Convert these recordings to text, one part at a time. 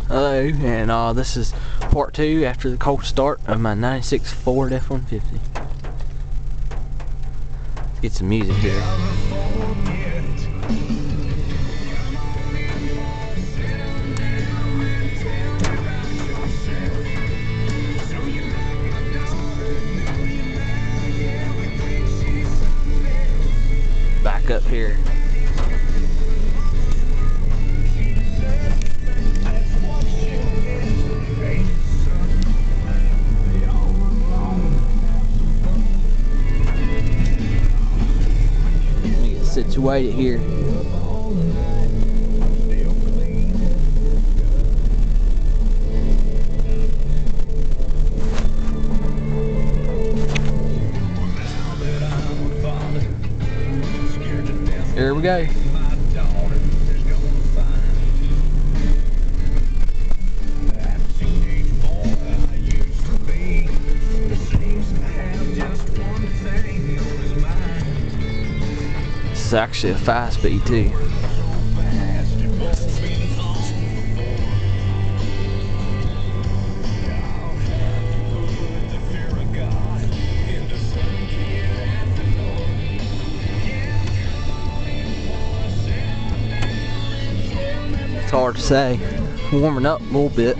Hello, and this is part 2 after the cold start of my 96 Ford F150. Let's get some music here. Back up here. Situated here. Here we go. It's actually a 5-speed too. It's hard to say. Warming up a little bit.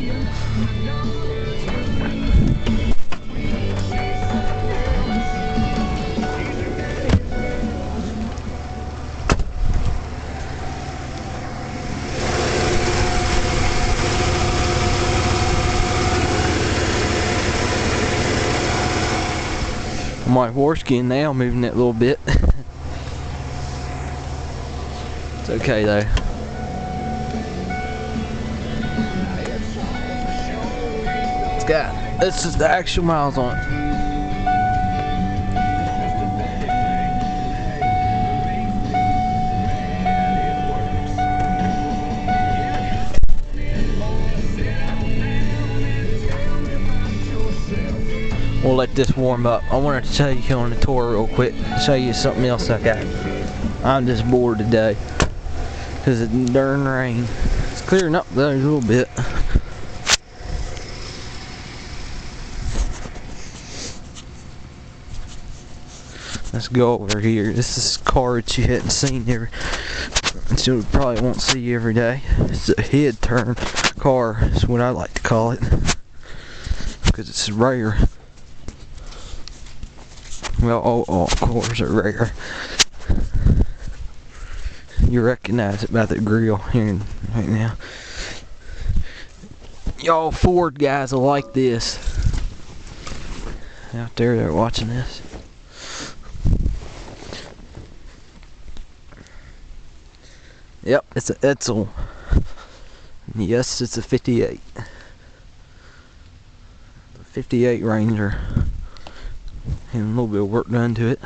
My horse skin now, moving it a little bit. It's okay though. It's got, this is the actual miles on it. We'll let this warm up. I wanted to show you on the tour real quick, show you something else I got. I'm just bored today because of the darn rain. It's clearing up there a little bit. Let's go over here. This is a car that you hadn't seen here, so you probably won't see every day. It's a head turn car, is what I like to call it, because it's rare. Well, all cars are rare. You recognize it by the grill here right now. Y'all Ford guys will like this. Out there, they're watching this. Yep, it's an Edsel. Yes, it's a 58. The 58 Ranger. And a little bit of work done to it.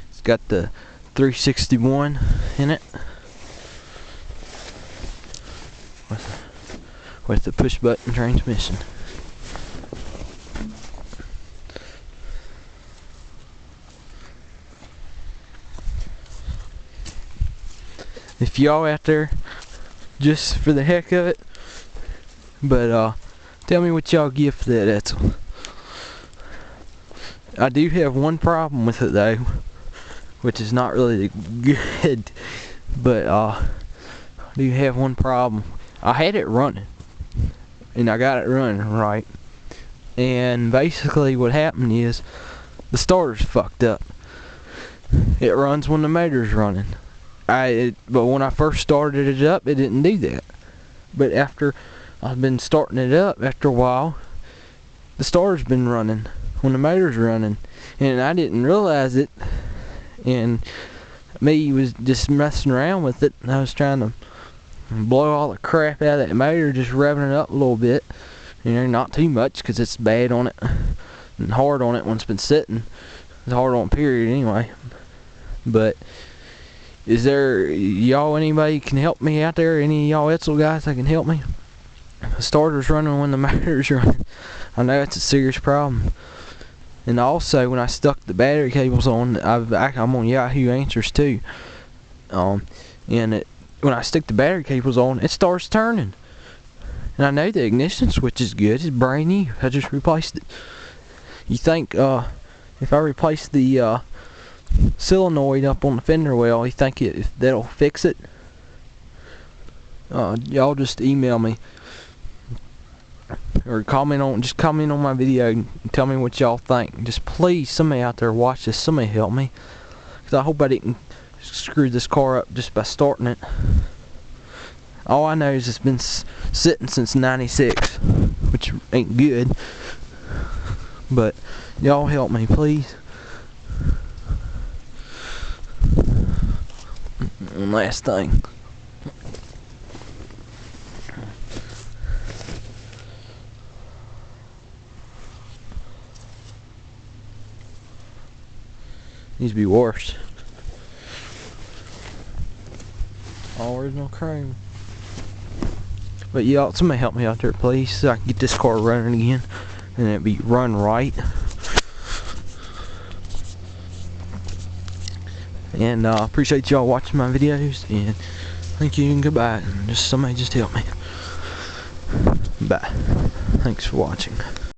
It's got the 361 in it with the push button transmission. If y'all out there just for the heck of it, but tell me what y'all give for that Edsel. I do have one problem with it though, which is not really good, but I do have one problem. I had it running, and I got it running right, and basically what happened is the starter's fucked up. It runs when the motor's running. But when I first started it up, it didn't do that. But after I've been starting it up, after a while, the starter's been running when the motor's running, and I didn't realize it. And me was just messing around with it. And I was trying to blow all the crap out of that motor, just revving it up a little bit. You know, not too much, because it's bad on it and hard on it when it's been sitting. It's hard on period anyway. But is there y'all anybody can help me out there? Any of y'all Edsel guys that can help me? The starter's running when the motor's running. I know it's a serious problem. And also, when I stuck the battery cables on, I'm on Yahoo Answers too. And when I stick the battery cables on, it starts turning. And I know the ignition switch is good. It's brand new. I just replaced it. You think if I replace the solenoid up on the fender well, you think that'll fix it? Y'all just email me or comment on my video and tell me what y'all think. Just please, somebody out there watch this, somebody help me, because I hope I didn't screw this car up just by starting it. All I know is it's been sitting since '96, which ain't good, but y'all help me, please. One last thing. Needs to be worse. All original chrome. But y'all, somebody help me out there, please, so I can get this car running again, and it be run right. And appreciate y'all watching my videos, and thank you and goodbye. And somebody just help me. Bye. Thanks for watching.